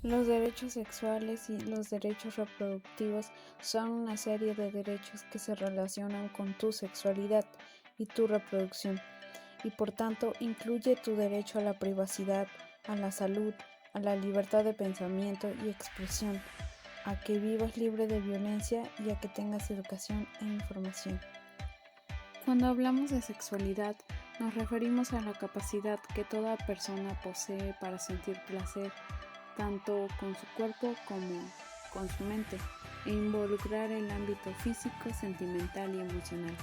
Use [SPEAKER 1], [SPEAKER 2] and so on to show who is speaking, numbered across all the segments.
[SPEAKER 1] Los derechos sexuales y los derechos reproductivos son una serie de derechos que se relacionan con tu sexualidad y tu reproducción, y por tanto incluye tu derecho a la privacidad, a la salud, a la libertad de pensamiento y expresión, a que vivas libre de violencia y a que tengas educación e información. Cuando hablamos de sexualidad, nos referimos a la capacidad que toda persona posee para sentir placer, tanto con su cuerpo como con su mente, e involucrar el ámbito físico, sentimental y emocional.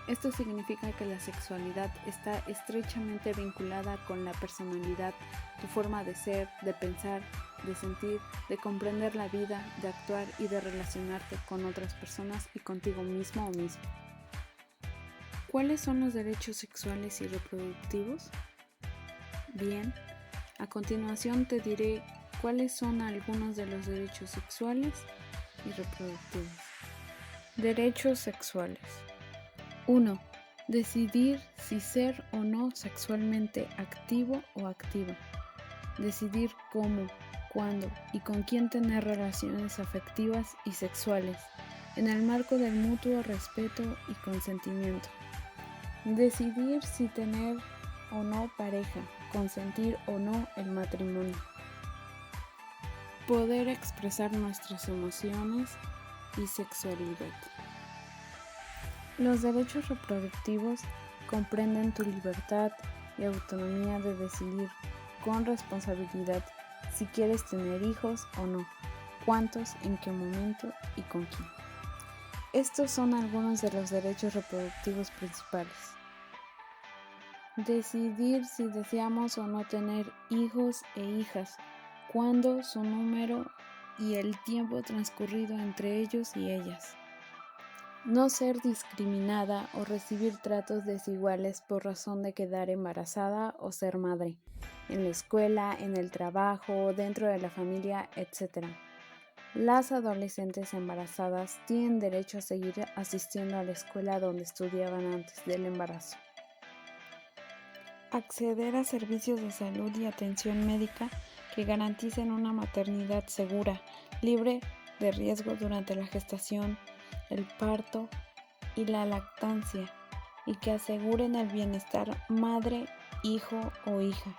[SPEAKER 1] Esto significa que la sexualidad está estrechamente vinculada con la personalidad, tu forma de ser, de pensar, de sentir, de comprender la vida, de actuar y de relacionarte con otras personas y contigo mismo o mismo. ¿Cuáles son los derechos sexuales y reproductivos? Bien, a continuación te diré cuáles son algunos de los derechos sexuales y reproductivos. Derechos sexuales. 1. Decidir si ser o no sexualmente activo o activa. Decidir cómo, cuándo y con quién tener relaciones afectivas y sexuales, en el marco del mutuo respeto y consentimiento. Decidir si tener o no pareja, consentir o no el matrimonio. Poder expresar nuestras emociones y sexualidad. Los derechos reproductivos comprenden tu libertad y autonomía de decidir con responsabilidad si quieres tener hijos o no, cuántos, en qué momento y con quién. Estos son algunos de los derechos reproductivos principales. Decidir si deseamos o no tener hijos e hijas, cuándo, su número y el tiempo transcurrido entre ellos y ellas. No ser discriminada o recibir tratos desiguales por razón de quedar embarazada o ser madre, en la escuela, en el trabajo, dentro de la familia, etc. Las adolescentes embarazadas tienen derecho a seguir asistiendo a la escuela donde estudiaban antes del embarazo. Acceder a servicios de salud y atención médica que garanticen una maternidad segura, libre de riesgo durante la gestación, el parto y la lactancia, y que aseguren el bienestar madre, hijo o hija.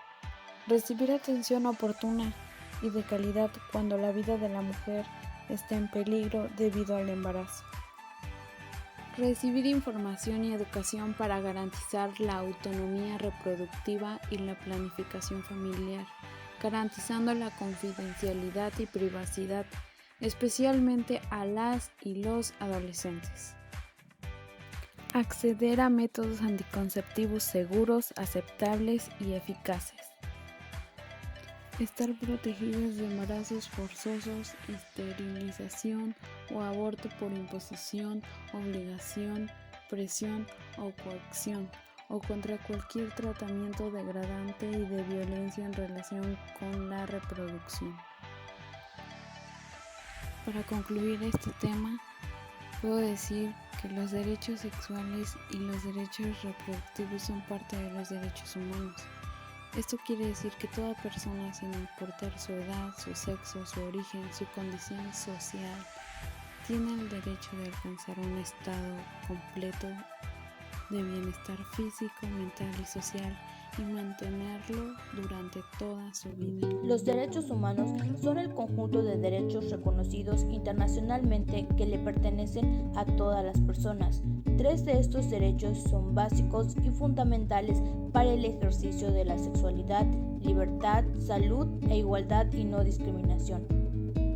[SPEAKER 1] Recibir atención oportuna y de calidad cuando la vida de la mujer está en peligro debido al embarazo. Recibir información y educación para garantizar la autonomía reproductiva y la planificación familiar, garantizando la confidencialidad y privacidad, especialmente a las y los adolescentes. Acceder a métodos anticonceptivos seguros, aceptables y eficaces. Estar protegidas de embarazos forzosos, esterilización o aborto por imposición, obligación, presión o coacción, o contra cualquier tratamiento degradante y de violencia en relación con la reproducción. Para concluir este tema, puedo decir que los derechos sexuales y los derechos reproductivos son parte de los derechos humanos. Esto quiere decir que toda persona, sin importar su edad, su sexo, su origen, su condición social, tiene el derecho de alcanzar un estado completo de bienestar físico, mental y social y mantenerlo durante toda su vida.
[SPEAKER 2] Los derechos humanos son el conjunto de derechos reconocidos internacionalmente que le pertenecen a todas las personas. 3 de estos derechos son básicos y fundamentales para el ejercicio de la sexualidad: libertad, salud e igualdad y no discriminación.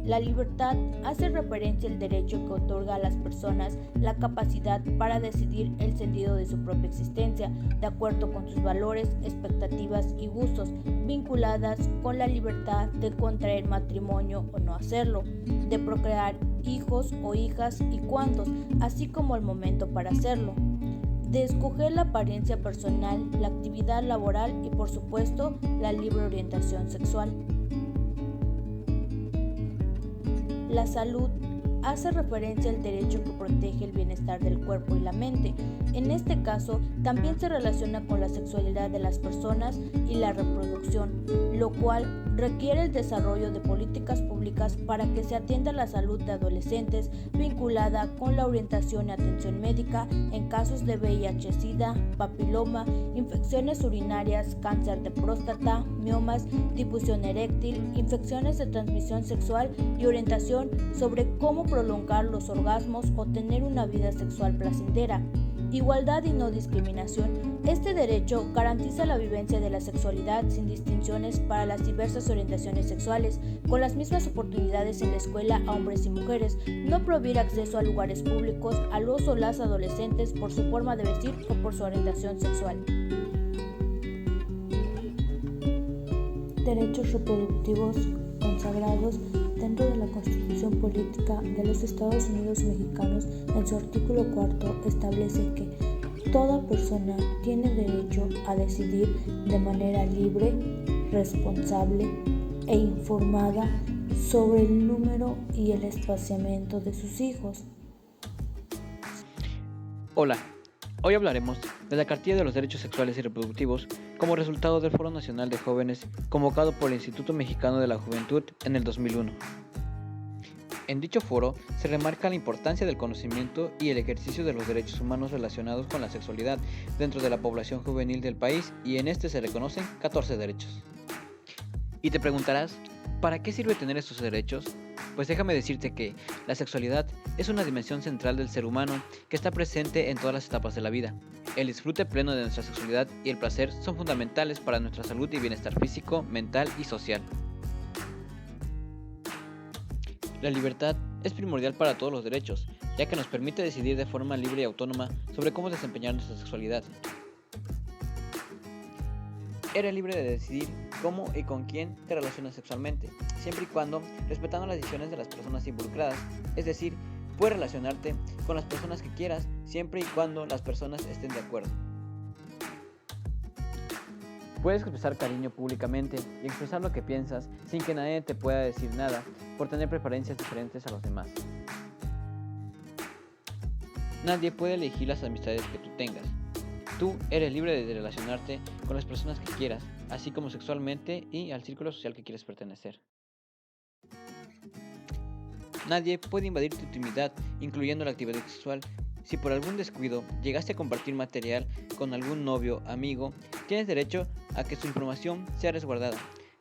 [SPEAKER 2] La libertad hace referencia al derecho que otorga a las personas la capacidad para decidir el sentido de su propia existencia, de acuerdo con sus valores, expectativas y gustos, vinculadas con la libertad de contraer matrimonio o no hacerlo, de procrear hijos o hijas y cuántos, así como el momento para hacerlo, de escoger la apariencia personal, la actividad laboral y, por supuesto, la libre orientación sexual. La salud hace referencia al derecho que protege el bienestar del cuerpo y la mente. En este caso, también se relaciona con la sexualidad de las personas y la reproducción, lo cual requiere el desarrollo de políticas públicas para que se atienda la salud de adolescentes vinculada con la orientación y atención médica en casos de VIH-Sida, papiloma, infecciones urinarias, cáncer de próstata, miomas, difusión eréctil, infecciones de transmisión sexual y orientación sobre cómo prolongar los orgasmos o tener una vida sexual placentera. Igualdad y no discriminación. Este derecho garantiza la vivencia de la sexualidad sin distinciones para las diversas orientaciones sexuales, con las mismas oportunidades en la escuela a hombres y mujeres, no prohibir acceso a lugares públicos a los o las adolescentes por su forma de vestir o por su orientación sexual. Derechos reproductivos consagrados dentro de la Constitución Política de los Estados Unidos Mexicanos. En su artículo 4 establece que toda persona tiene derecho a decidir de manera libre, responsable e informada sobre el número y el espaciamiento de sus hijos.
[SPEAKER 3] Hola, hoy hablaremos de la Cartilla de los Derechos Sexuales y Reproductivos como resultado del Foro Nacional de Jóvenes convocado por el Instituto Mexicano de la Juventud en el 2001. En dicho foro se remarca la importancia del conocimiento y el ejercicio de los derechos humanos relacionados con la sexualidad dentro de la población juvenil del país, y en este se reconocen 14 derechos. Y te preguntarás, ¿para qué sirve tener estos derechos? Pues déjame decirte que la sexualidad es una dimensión central del ser humano que está presente en todas las etapas de la vida. El disfrute pleno de nuestra sexualidad y el placer son fundamentales para nuestra salud y bienestar físico, mental y social. La libertad es primordial para todos los derechos, ya que nos permite decidir de forma libre y autónoma sobre cómo desempeñar nuestra sexualidad. Eres libre de decidir cómo y con quién te relacionas sexualmente, siempre y cuando respetando las decisiones de las personas involucradas, es decir, puedes relacionarte con las personas que quieras, siempre y cuando las personas estén de acuerdo. Puedes expresar cariño públicamente y expresar lo que piensas sin que nadie te pueda decir nada por tener preferencias diferentes a los demás. Nadie puede elegir las amistades que tú tengas. Tú eres libre de relacionarte con las personas que quieras, así como sexualmente y al círculo social que quieres pertenecer. Nadie puede invadir tu intimidad, incluyendo la actividad sexual. Si por algún descuido llegaste a compartir material con algún novio, amigo, tienes derecho a que su información sea resguardada,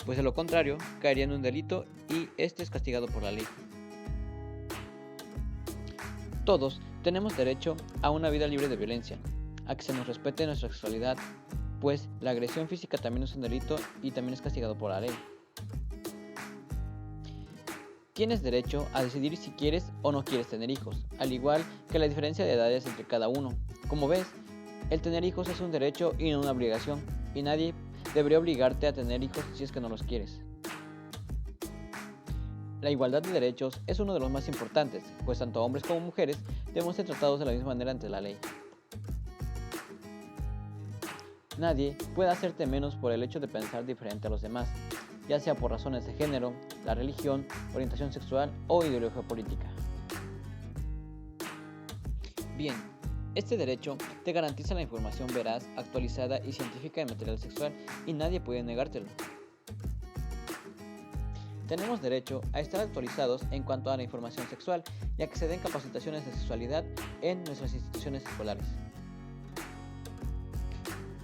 [SPEAKER 3] pues de lo contrario caería en un delito y este es castigado por la ley. Todos tenemos derecho a una vida libre de violencia, a que se nos respete nuestra sexualidad, pues la agresión física también es un delito y también es castigado por la ley. Tienes derecho a decidir si quieres o no quieres tener hijos, al igual que la diferencia de edades entre cada uno. Como ves, el tener hijos es un derecho y no una obligación, y nadie debería obligarte a tener hijos si es que no los quieres. La igualdad de derechos es uno de los más importantes, pues tanto hombres como mujeres debemos ser tratados de la misma manera ante la ley. Nadie puede hacerte menos por el hecho de pensar diferente a los demás, ya sea por razones de género, la religión, orientación sexual o ideología política. Bien, este derecho te garantiza la información veraz, actualizada y científica de material sexual y nadie puede negártelo. Tenemos derecho a estar actualizados en cuanto a la información sexual, ya que se den capacitaciones de sexualidad en nuestras instituciones escolares.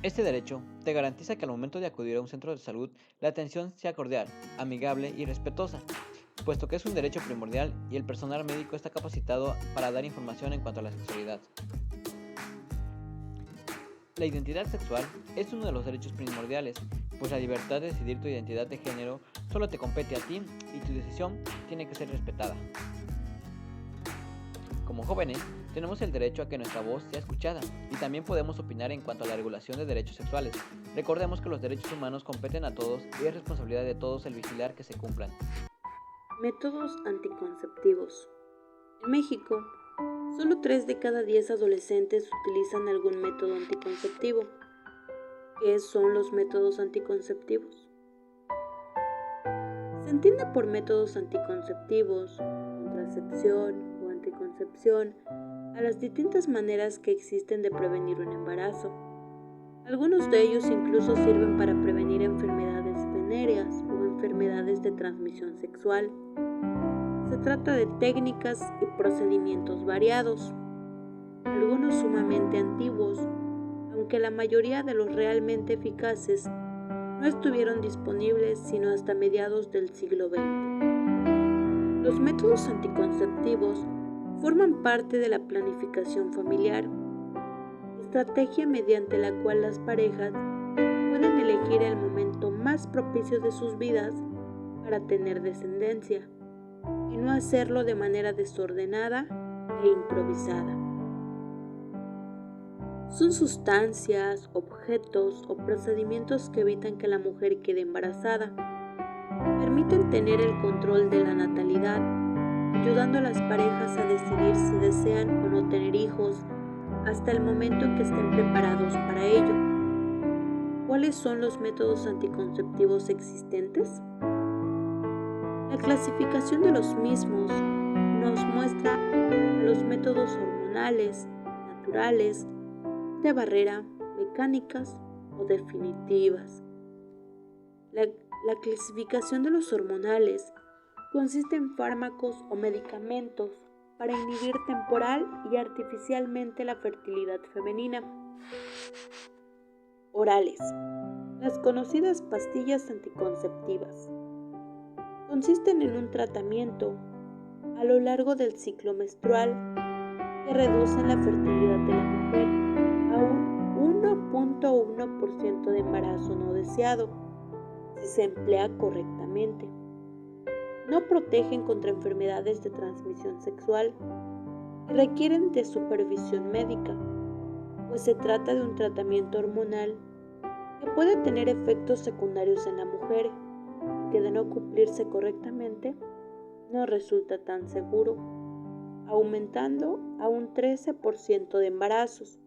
[SPEAKER 3] Este derecho te garantiza que al momento de acudir a un centro de salud, la atención sea cordial, amigable y respetuosa, puesto que es un derecho primordial y el personal médico está capacitado para dar información en cuanto a la sexualidad. La identidad sexual es uno de los derechos primordiales, pues la libertad de decidir tu identidad de género solo te compete a ti y tu decisión tiene que ser respetada. Como jóvenes, tenemos el derecho a que nuestra voz sea escuchada y también podemos opinar en cuanto a la regulación de derechos sexuales. Recordemos que los derechos humanos competen a todos y es responsabilidad de todos el vigilar que se cumplan.
[SPEAKER 4] Métodos anticonceptivos. En México, solo 3 de cada 10 adolescentes utilizan algún método anticonceptivo. ¿Qué son los métodos anticonceptivos? Se entiende por métodos anticonceptivos, contracepción o anticoncepción a las distintas maneras que existen de prevenir un embarazo. Algunos de ellos incluso sirven para prevenir enfermedades venéreas o enfermedades de transmisión sexual. Se trata de técnicas y procedimientos variados, algunos sumamente antiguos, aunque la mayoría de los realmente eficaces no estuvieron disponibles sino hasta mediados del siglo XX. Los métodos anticonceptivos forman parte de la planificación familiar, estrategia mediante la cual las parejas pueden elegir el momento más propicio de sus vidas para tener descendencia y no hacerlo de manera desordenada e improvisada. Son sustancias, objetos o procedimientos que evitan que la mujer quede embarazada. Permiten tener el control de la natalidad, ayudando a las parejas a decidir si desean o no tener hijos hasta el momento en que estén preparados para ello. ¿Cuáles son los métodos anticonceptivos existentes? La clasificación de los mismos nos muestra los métodos hormonales, naturales, de barrera, mecánicas o definitivas. La clasificación de los hormonales consiste en fármacos o medicamentos para inhibir temporal y artificialmente la fertilidad femenina. Orales. Las conocidas pastillas anticonceptivas consisten en un tratamiento a lo largo del ciclo menstrual que reducen la fertilidad de la mujer a un 1.1% de embarazo no deseado si se emplea correctamente. No protegen contra enfermedades de transmisión sexual y requieren de supervisión médica, pues se trata de un tratamiento hormonal que puede tener efectos secundarios en la mujer y que de no cumplirse correctamente no resulta tan seguro, aumentando a un 13% de embarazos.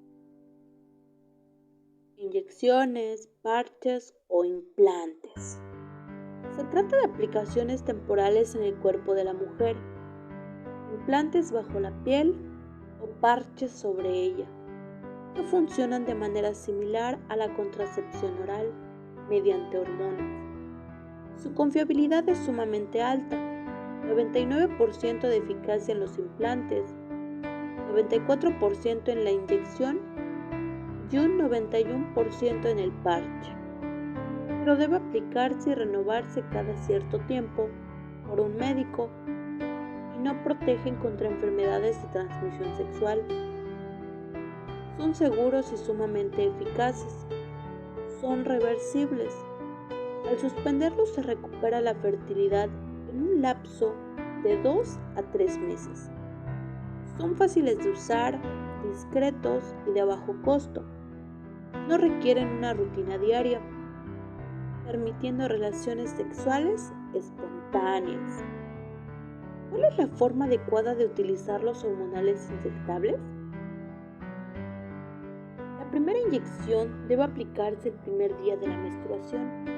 [SPEAKER 4] Inyecciones, parches o implantes. Se trata de aplicaciones temporales en el cuerpo de la mujer, implantes bajo la piel o parches sobre ella, que funcionan de manera similar a la contracepción oral mediante hormonas. Su confiabilidad es sumamente alta, 99% de eficacia en los implantes, 94% en la inyección y un 91% en el parche, pero debe aplicarse y renovarse cada cierto tiempo por un médico y no protegen contra enfermedades de transmisión sexual. Son seguros y sumamente eficaces. Son reversibles. Al suspenderlos se recupera la fertilidad en un lapso de 2 a 3 meses. Son fáciles de usar, discretos y de bajo costo. No requieren una rutina diaria, permitiendo relaciones sexuales espontáneas. ¿Cuál es la forma adecuada de utilizar los hormonales inyectables? La primera inyección debe aplicarse el primer día de la menstruación.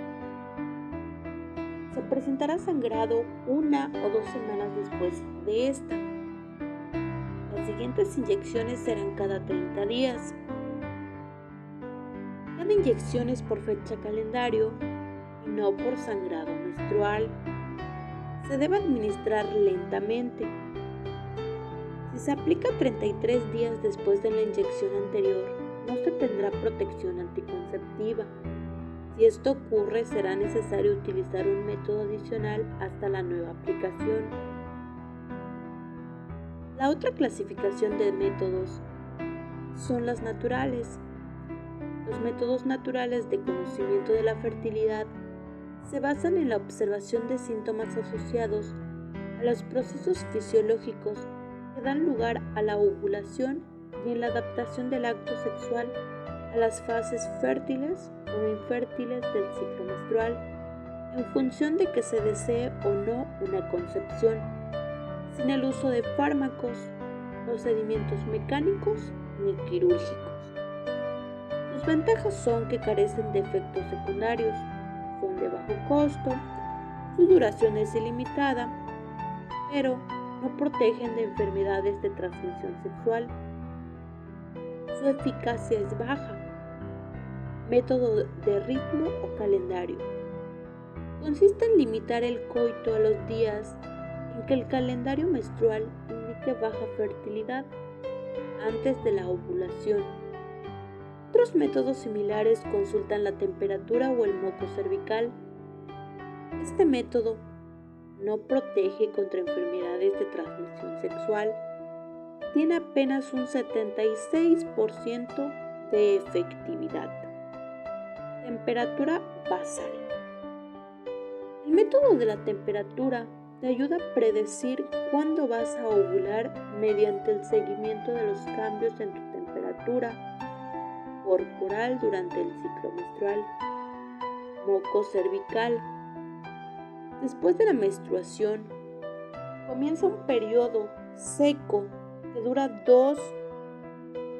[SPEAKER 4] Se presentará sangrado 1 o 2 semanas después de esta. Las siguientes inyecciones serán cada 30 días. Cada inyección es por fecha calendario y no por sangrado menstrual. Se debe administrar lentamente. Si se aplica 33 días después de la inyección anterior, no se tendrá protección anticonceptiva. Si esto ocurre, será necesario utilizar un método adicional hasta la nueva aplicación. La otra clasificación de métodos son las naturales. Los métodos naturales de conocimiento de la fertilidad se basan en la observación de síntomas asociados a los procesos fisiológicos que dan lugar a la ovulación y en la adaptación del acto sexual a las fases fértiles o infértiles del ciclo menstrual, en función de que se desee o no una concepción, sin el uso de fármacos, procedimientos mecánicos ni quirúrgicos. Sus ventajas son que carecen de efectos secundarios, son de bajo costo, su duración es ilimitada, pero no protegen de enfermedades de transmisión sexual. Su eficacia es baja. Método de ritmo o calendario. Consiste en limitar el coito a los días en que el calendario menstrual indique baja fertilidad antes de la ovulación. Otros métodos similares consultan la temperatura o el moco cervical. Este método no protege contra enfermedades de transmisión sexual. Tiene apenas un 76% de efectividad. Temperatura basal. El método de la temperatura te ayuda a predecir cuándo vas a ovular mediante el seguimiento de los cambios en tu temperatura corporal durante el ciclo menstrual. Moco cervical. Después de la menstruación, comienza un periodo seco que dura 2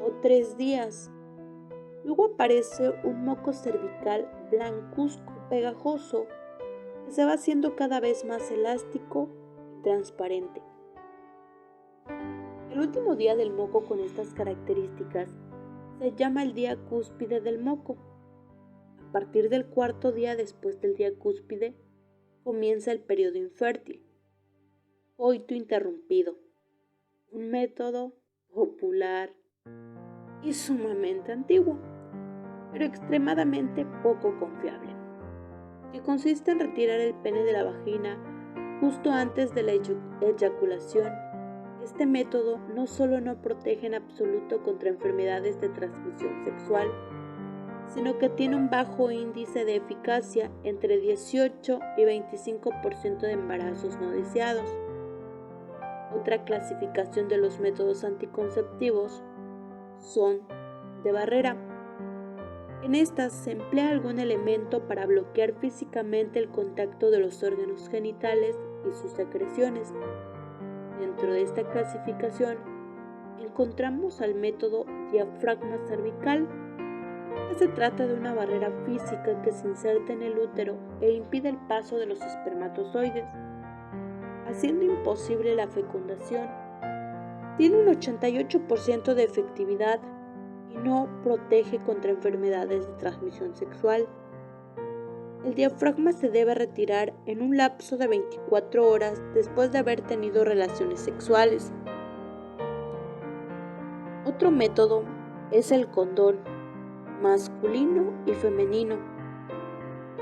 [SPEAKER 4] o 3 días. Luego aparece un moco cervical blancuzco, pegajoso, que se va haciendo cada vez más elástico y transparente. El último día del moco con estas características se llama el día cúspide del moco. A partir del 4.º día después del día cúspide, comienza el periodo infértil, coito interrumpido, un método popular y sumamente antiguo, pero extremadamente poco confiable, que consiste en retirar el pene de la vagina justo antes de la eyaculación. Este método no solo no protege en absoluto contra enfermedades de transmisión sexual, sino que tiene un bajo índice de eficacia, entre 18 y 25% de embarazos no deseados. Otra clasificación de los métodos anticonceptivos son de barrera. En estas se emplea algún elemento para bloquear físicamente el contacto de los órganos genitales y sus secreciones. Dentro de esta clasificación encontramos al método diafragma cervical. Se trata de una barrera física que se inserta en el útero e impide el paso de los espermatozoides, haciendo imposible la fecundación. Tiene un 88% de efectividad y no protege contra enfermedades de transmisión sexual. El diafragma se debe retirar en un lapso de 24 horas después de haber tenido relaciones sexuales. Otro método es el condón masculino y femenino.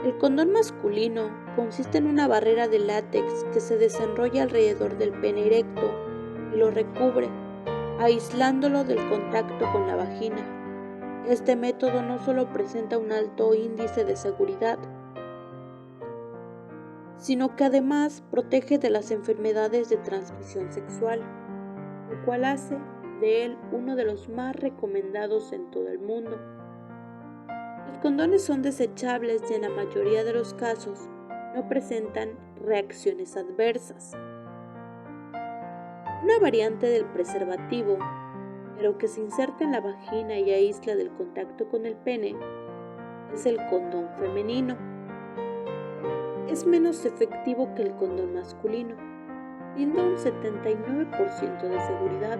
[SPEAKER 4] El condón masculino consiste en una barrera de látex que se desenrolla alrededor del pene erecto y lo recubre, aislándolo del contacto con la vagina. Este método no solo presenta un alto índice de seguridad, sino que además protege de las enfermedades de transmisión sexual, lo cual hace de él uno de los más recomendados en todo el mundo. Los condones son desechables y en la mayoría de los casos no presentan reacciones adversas. Una variante del preservativo, pero que se inserta en la vagina y aísla del contacto con el pene, es el condón femenino. Es menos efectivo que el condón masculino, brinda un 79% de seguridad,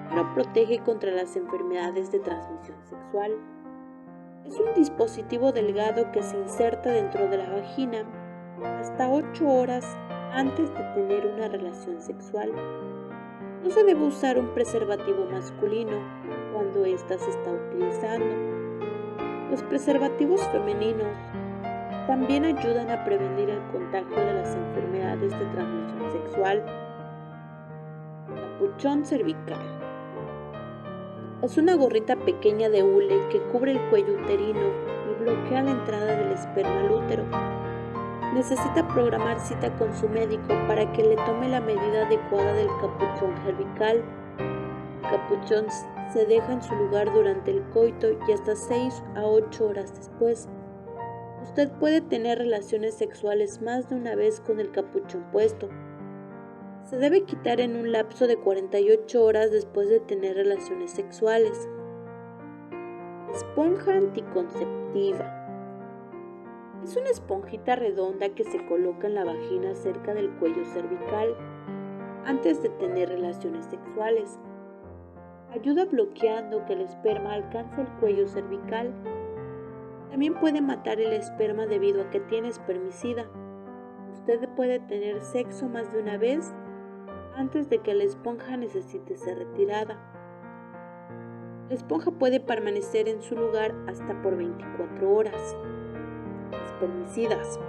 [SPEAKER 4] pero protege contra las enfermedades de transmisión sexual. Es un dispositivo delgado que se inserta dentro de la vagina hasta 8 horas antes de tener una relación sexual. No se debe usar un preservativo masculino cuando ésta se está utilizando. Los preservativos femeninos también ayudan a prevenir el contagio de las enfermedades de transmisión sexual. Capuchón cervical. Es una gorrita pequeña de hule que cubre el cuello uterino y bloquea la entrada del esperma al útero. Necesita programar cita con su médico para que le tome la medida adecuada del capuchón cervical. El capuchón se deja en su lugar durante el coito y hasta 6 a 8 horas después. Usted puede tener relaciones sexuales más de una vez con el capuchón puesto. Se debe quitar en un lapso de 48 horas después de tener relaciones sexuales. Esponja anticonceptiva. Es una esponjita redonda que se coloca en la vagina cerca del cuello cervical antes de tener relaciones sexuales. Ayuda bloqueando que el esperma alcance el cuello cervical. También puede matar el esperma debido a que tiene espermicida. Usted puede tener sexo más de una vez antes de que la esponja necesite ser retirada. La esponja puede permanecer en su lugar hasta por 24 horas. Espermicidas.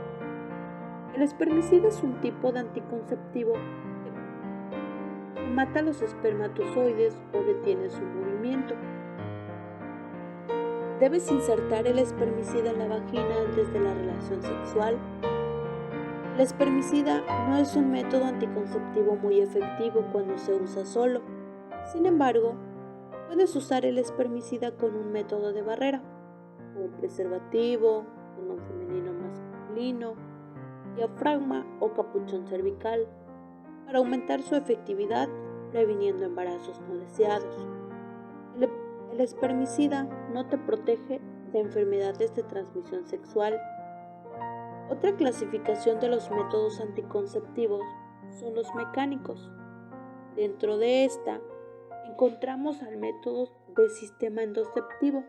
[SPEAKER 4] El espermicida es un tipo de anticonceptivo que mata los espermatozoides o detiene su movimiento. Debes insertar el espermicida en la vagina antes de la relación sexual. El espermicida no es un método anticonceptivo muy efectivo cuando se usa solo. Sin embargo, puedes usar el espermicida con un método de barrera, como un preservativo, condón femenino masculino, diafragma o capuchón cervical, para aumentar su efectividad previniendo embarazos no deseados. El espermicida no te protege de enfermedades de transmisión sexual. Otra clasificación de los métodos anticonceptivos son los mecánicos. Dentro de esta encontramos al método de sistema endoceptivo.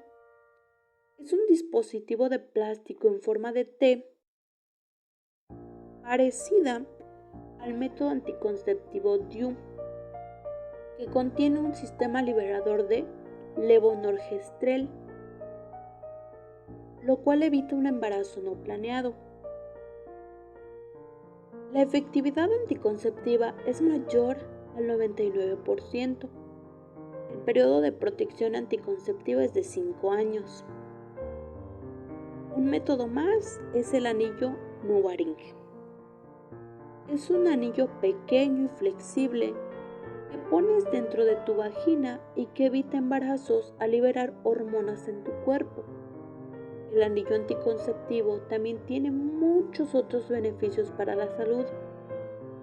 [SPEAKER 4] Es un dispositivo de plástico en forma de T parecida al método anticonceptivo DIU, que contiene un sistema liberador de levonorgestrel, lo cual evita un embarazo no planeado. La efectividad anticonceptiva es mayor al 99%. El periodo de protección anticonceptiva es de 5 años. Un método más es el anillo NuvaRing. Es un anillo pequeño y flexible que pones dentro de tu vagina y que evita embarazos al liberar hormonas en tu cuerpo. El anillo anticonceptivo también tiene muchos otros beneficios para la salud,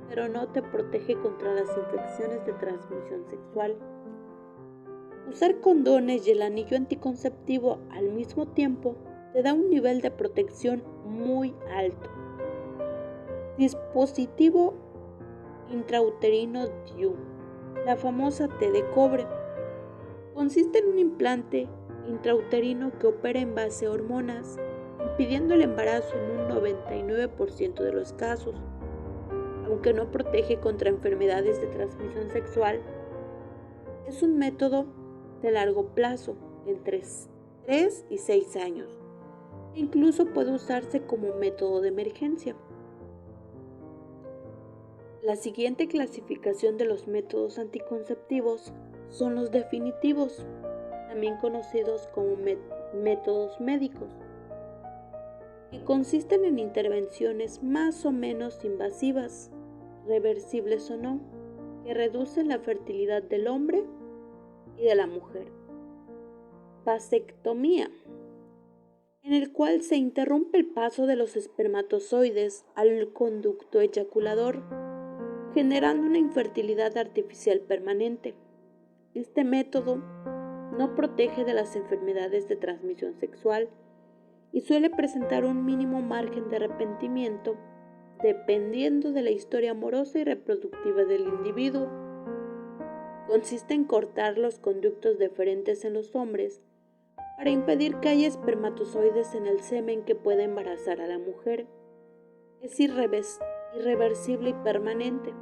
[SPEAKER 4] pero no te protege contra las infecciones de transmisión sexual. Usar condones y el anillo anticonceptivo al mismo tiempo te da un nivel de protección muy alto. Dispositivo intrauterino DIU, la famosa T de cobre. Consiste en un implante intrauterino que opera en base a hormonas, impidiendo el embarazo en un 99% de los casos. Aunque no protege contra enfermedades de transmisión sexual, es un método de largo plazo, entre 3 y 6 años. Incluso puede usarse como método de emergencia. La siguiente clasificación de los métodos anticonceptivos son los definitivos, también conocidos como métodos médicos, que consisten en intervenciones más o menos invasivas, reversibles o no, que reducen la fertilidad del hombre y de la mujer. Vasectomía, en el cual se interrumpe el paso de los espermatozoides al conducto eyaculador, generando una infertilidad artificial permanente. Este método no protege de las enfermedades de transmisión sexual y suele presentar un mínimo margen de arrepentimiento dependiendo de la historia amorosa y reproductiva del individuo. Consiste en cortar los conductos deferentes en los hombres para impedir que haya espermatozoides en el semen que pueda embarazar a la mujer. Es irreversible y permanente.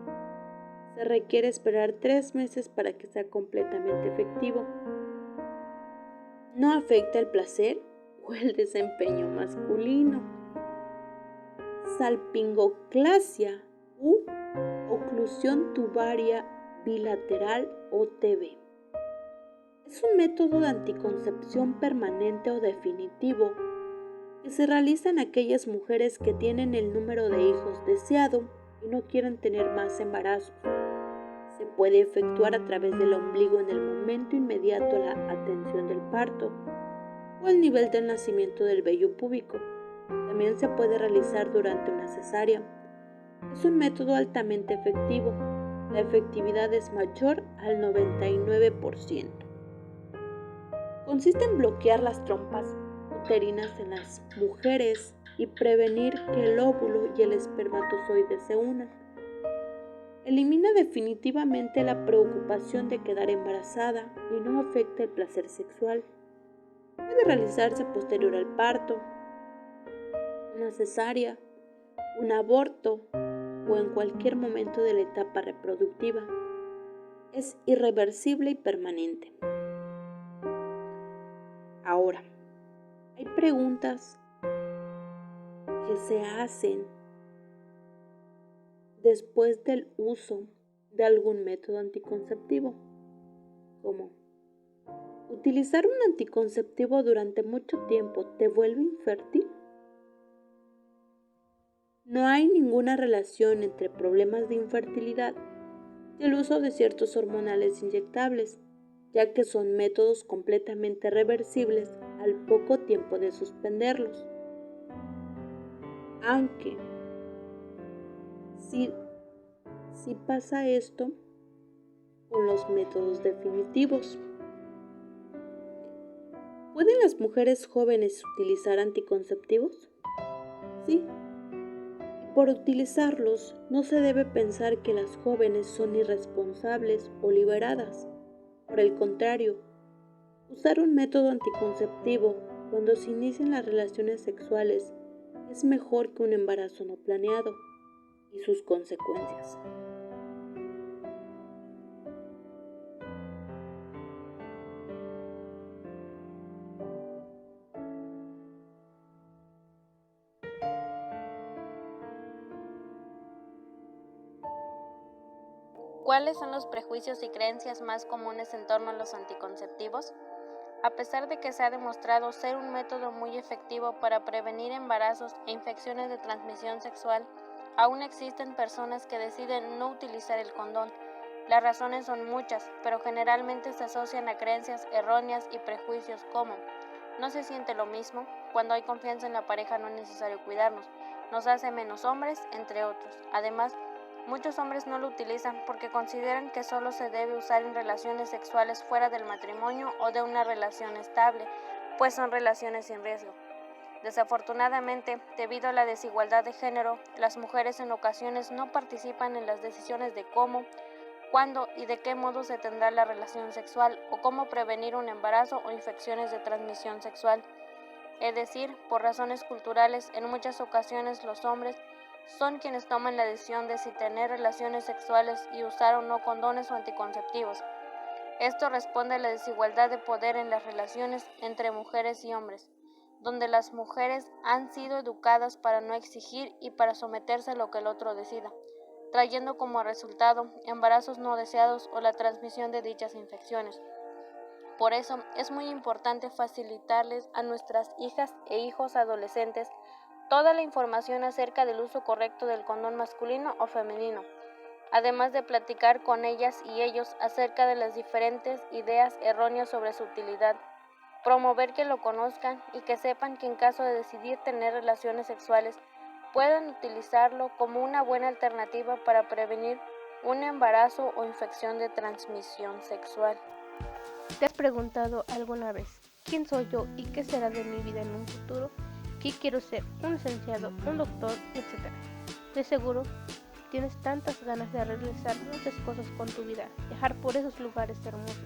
[SPEAKER 4] Se requiere esperar 3 meses para que sea completamente efectivo. No afecta el placer o el desempeño masculino. Salpingoclasia u oclusión tubaria bilateral OTB. Es un método de anticoncepción permanente o definitivo que se realiza en aquellas mujeres que tienen el número de hijos deseado y no quieren tener más embarazos. Se puede efectuar a través del ombligo en el momento inmediato a la atención del parto o al nivel del nacimiento del vello púbico. También se puede realizar durante una cesárea. Es un método altamente efectivo. La efectividad es mayor al 99%. Consiste en bloquear las trompas uterinas en las mujeres y prevenir que el óvulo y el espermatozoide se unan. Elimina definitivamente la preocupación de quedar embarazada y no afecta el placer sexual. Puede realizarse posterior al parto, una cesárea, un aborto o en cualquier momento de la etapa reproductiva. Es irreversible y permanente. Ahora, hay preguntas que se hacen después del uso de algún método anticonceptivo, como: ¿utilizar un anticonceptivo durante mucho tiempo te vuelve infértil? No hay ninguna relación entre problemas de infertilidad y el uso de ciertos hormonales inyectables, ya que son métodos completamente reversibles al poco tiempo de suspenderlos. Aunque sí pasa esto con los métodos definitivos. ¿Pueden las mujeres jóvenes utilizar anticonceptivos? Sí. Por utilizarlos, no se debe pensar que las jóvenes son irresponsables o liberadas. Por el contrario, usar un método anticonceptivo cuando se inician las relaciones sexuales es mejor que un embarazo no planeado y sus consecuencias.
[SPEAKER 5] ¿Cuáles son los prejuicios y creencias más comunes en torno a los anticonceptivos? A pesar de que se ha demostrado ser un método muy efectivo para prevenir embarazos e infecciones de transmisión sexual, aún existen personas que deciden no utilizar el condón. Las razones son muchas, pero generalmente se asocian a creencias erróneas y prejuicios como: no se siente lo mismo, cuando hay confianza en la pareja no es necesario cuidarnos, nos hace menos hombres, entre otros. Además, muchos hombres no lo utilizan porque consideran que solo se debe usar en relaciones sexuales fuera del matrimonio o de una relación estable, pues son relaciones sin riesgo. Desafortunadamente, debido a la desigualdad de género, las mujeres en ocasiones no participan en las decisiones de cómo, cuándo y de qué modo se tendrá la relación sexual o cómo prevenir un embarazo o infecciones de transmisión sexual. Es decir, por razones culturales, en muchas ocasiones los hombres son quienes toman la decisión de si tener relaciones sexuales y usar o no condones o anticonceptivos. Esto responde a la desigualdad de poder en las relaciones entre mujeres y hombres, donde las mujeres han sido educadas para no exigir y para someterse a lo que el otro decida, trayendo como resultado embarazos no deseados o la transmisión de dichas infecciones. Por eso es muy importante facilitarles a nuestras hijas e hijos adolescentes toda la información acerca del uso correcto del condón masculino o femenino, además de platicar con ellas y ellos acerca de las diferentes ideas erróneas sobre su utilidad, promover que lo conozcan y que sepan que en caso de decidir tener relaciones sexuales puedan utilizarlo como una buena alternativa para prevenir un embarazo o infección de transmisión sexual.
[SPEAKER 2] ¿Te has preguntado alguna vez quién soy yo y qué será de mi vida en un futuro? ¿Qué quiero ser? ¿Un licenciado, un doctor, etcétera? De seguro tienes tantas ganas de realizar muchas cosas con tu vida, viajar por esos lugares hermosos.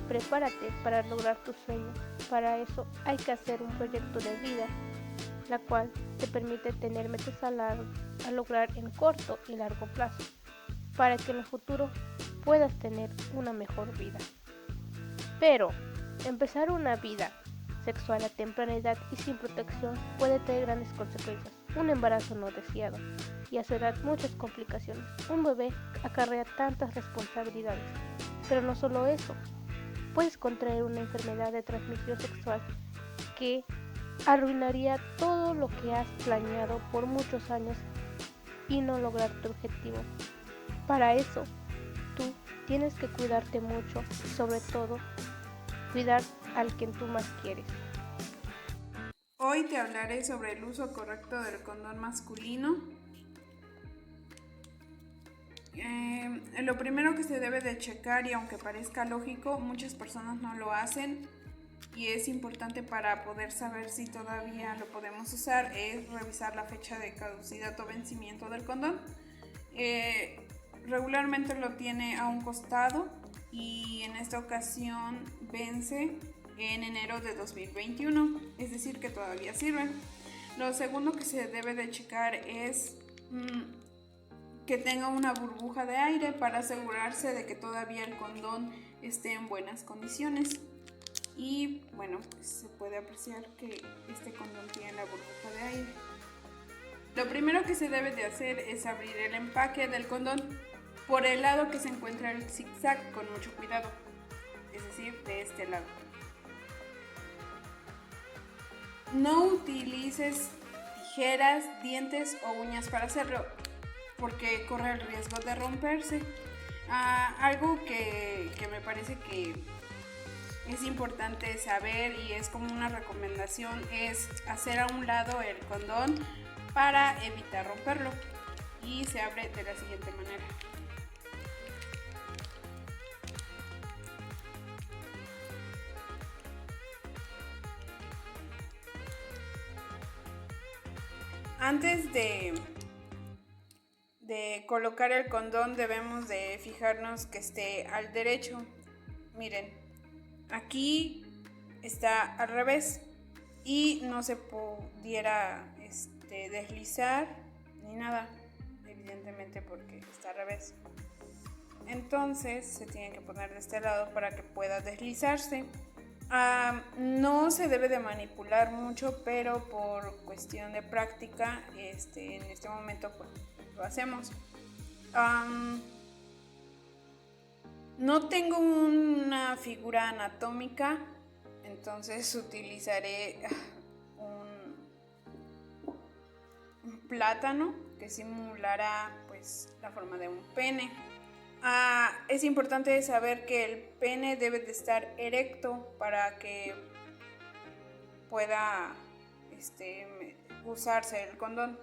[SPEAKER 2] Prepárate para lograr tus sueños. Para eso hay que hacer un proyecto de vida, la cual te permite tener metas a lograr en corto y largo plazo, para que en el futuro puedas tener una mejor vida. Pero empezar una vida sexual a temprana edad y sin protección puede traer grandes consecuencias. Un embarazo no deseado y a su edad muchas complicaciones. Un bebé acarrea tantas responsabilidades. Pero no solo eso, puedes contraer una enfermedad de transmisión sexual que arruinaría todo lo que has planeado por muchos años y no lograr tu objetivo. Para eso, tú tienes que cuidarte mucho y sobre todo, cuidar al que tú más quieres.
[SPEAKER 1] Hoy te hablaré sobre el uso correcto del condón masculino. Lo primero que se debe de checar, y aunque parezca lógico, muchas personas no lo hacen y es importante para poder saber si todavía lo podemos usar, es revisar la fecha de caducidad o vencimiento del condón. Regularmente lo tiene a un costado y en esta ocasión vence en enero de 2021, es decir que todavía sirven. Lo segundo que se debe de checar es que tenga una burbuja de aire para asegurarse de que todavía el condón esté en buenas condiciones. Y bueno, pues se puede apreciar que este condón tiene la burbuja de aire. Lo primero que se debe de hacer es abrir el empaque del condón por el lado que se encuentra el zigzag con mucho cuidado, es decir, de este lado. No utilices tijeras, dientes o uñas para hacerlo, porque corre el riesgo de romperse. Algo que me parece que es importante saber y es como una recomendación es hacer a un lado el condón para evitar romperlo, y se abre de la siguiente manera. Antes de colocar el condón debemos de fijarnos que esté al derecho. Miren, aquí está al revés y no se pudiera deslizar ni nada, evidentemente porque está al revés. Entonces se tiene que poner de este lado para que pueda deslizarse. No se debe de manipular mucho, pero por cuestión de práctica en este momento pues, lo hacemos. No tengo una figura anatómica, entonces utilizaré un plátano que simulará pues la forma de un pene. Es importante saber que el pene debe de estar erecto para que pueda usarse el condón.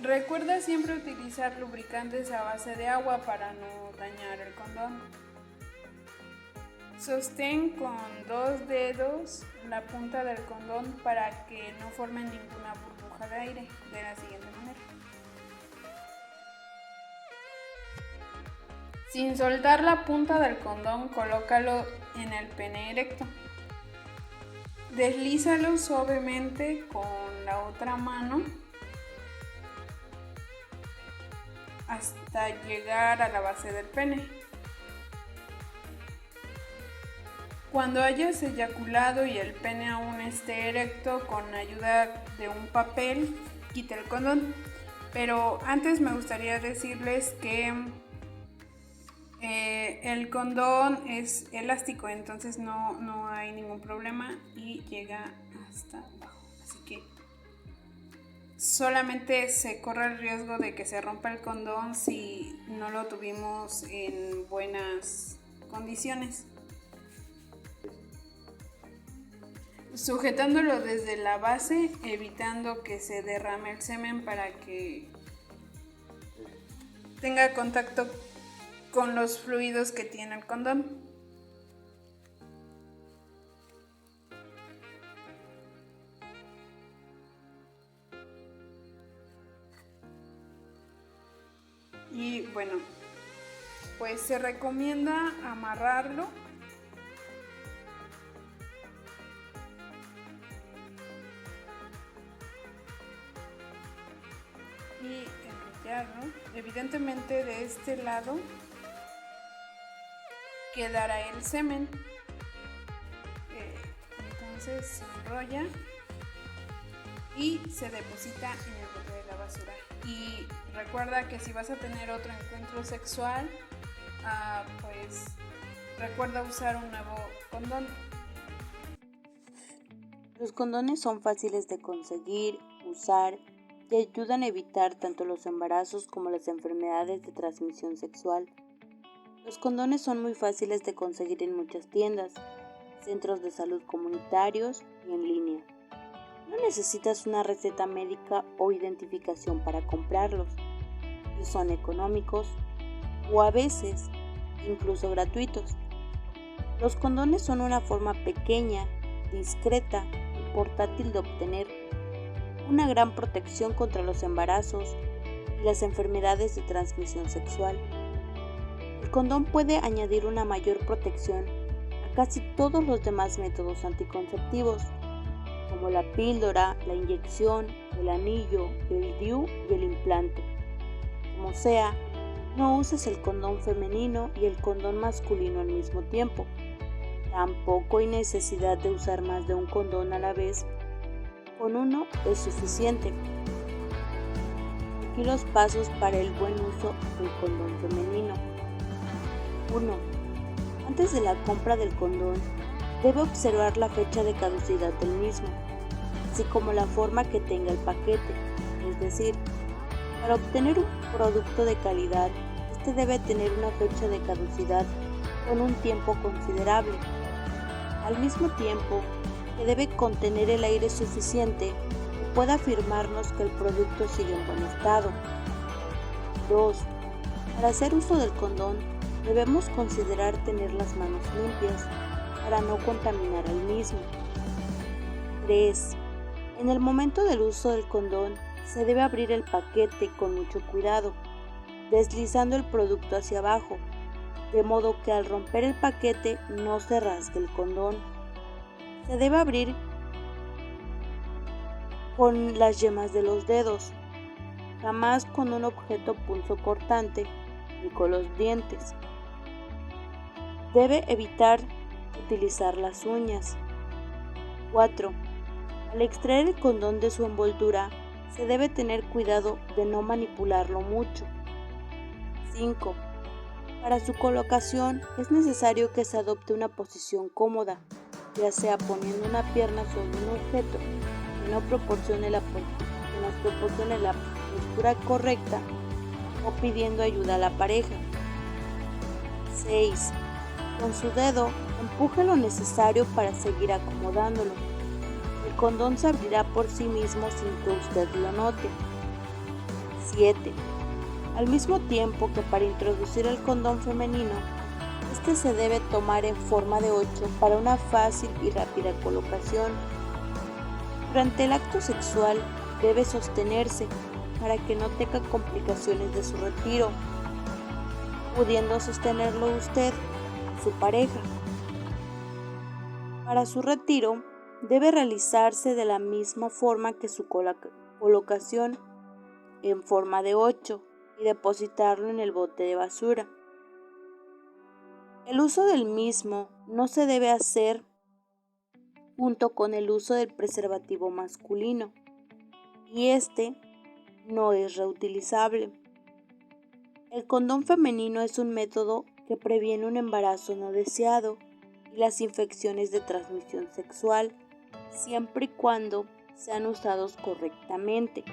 [SPEAKER 1] Recuerda siempre utilizar lubricantes a base de agua para no dañar el condón. Sostén con 2 dedos la punta del condón para que no forme ninguna burbuja de aire, de la siguiente manera. Sin soltar la punta del condón, colócalo en el pene erecto. Deslízalo suavemente con la otra mano hasta llegar a la base del pene. Cuando hayas eyaculado y el pene aún esté erecto, con ayuda de un papel, quita el condón. Pero antes me gustaría decirles que el condón es elástico, entonces no hay ningún problema y llega hasta abajo. Así que solamente se corre el riesgo de que se rompa el condón si no lo tuvimos en buenas condiciones. Sujetándolo desde la base, evitando que se derrame el semen para que tenga contacto con los fluidos que tiene el condón. Y bueno, pues se recomienda amarrarlo y enrollarlo. Evidentemente de este lado quedará el semen. Entonces se enrolla y se deposita en el bote de la basura. Y recuerda que si vas a tener otro encuentro sexual, pues recuerda usar un nuevo condón.
[SPEAKER 4] Los condones son fáciles de conseguir, usar y ayudan a evitar tanto los embarazos como las enfermedades de transmisión sexual. Los condones son muy fáciles de conseguir en muchas tiendas, centros de salud comunitarios y en línea. No necesitas una receta médica o identificación para comprarlos, y son económicos o a veces incluso gratuitos. Los condones son una forma pequeña, discreta y portátil de obtener una gran protección contra los embarazos y las enfermedades de transmisión sexual. El condón puede añadir una mayor protección a casi todos los demás métodos anticonceptivos, como la píldora, la inyección, el anillo, el DIU y el implante. Como sea, no uses el condón femenino y el condón masculino al mismo tiempo. Tampoco hay necesidad de usar más de un condón a la vez. Con uno es suficiente. Aquí los pasos para el buen uso del condón femenino. 1. Antes de la compra del condón, debe observar la fecha de caducidad del mismo, así como la forma que tenga el paquete, es decir, para obtener un producto de calidad, este debe tener una fecha de caducidad con un tiempo considerable. Al mismo tiempo, que debe contener el aire suficiente que pueda afirmarnos que el producto sigue en buen estado. 2. Para hacer uso del condón, debemos considerar tener las manos limpias para no contaminar al mismo. 3. En el momento del uso del condón, se debe abrir el paquete con mucho cuidado, deslizando el producto hacia abajo, de modo que al romper el paquete no se rasgue el condón. Se debe abrir con las yemas de los dedos, jamás con un objeto punzocortante ni con los dientes. Debe evitar utilizar las uñas. 4. Al extraer el condón de su envoltura, se debe tener cuidado de no manipularlo mucho. 5. Para su colocación es necesario que se adopte una posición cómoda, ya sea poniendo una pierna sobre un objeto que nos proporcione la postura correcta o pidiendo ayuda a la pareja. 6. Con su dedo, empuje lo necesario para seguir acomodándolo. El condón se abrirá por sí mismo sin que usted lo note. 7. Al mismo tiempo que para introducir el condón femenino, este se debe tomar en forma de 8 para una fácil y rápida colocación. Durante el acto sexual debe sostenerse para que no tenga complicaciones de su retiro, pudiendo sostenerlo usted o su pareja. Para su retiro debe realizarse de la misma forma que su colocación, en forma de 8, y depositarlo en el bote de basura. El uso del mismo no se debe hacer junto con el uso del preservativo masculino, y este no es reutilizable. El condón femenino es un método que previene un embarazo no deseado y las infecciones de transmisión sexual, siempre y cuando sean usados correctamente.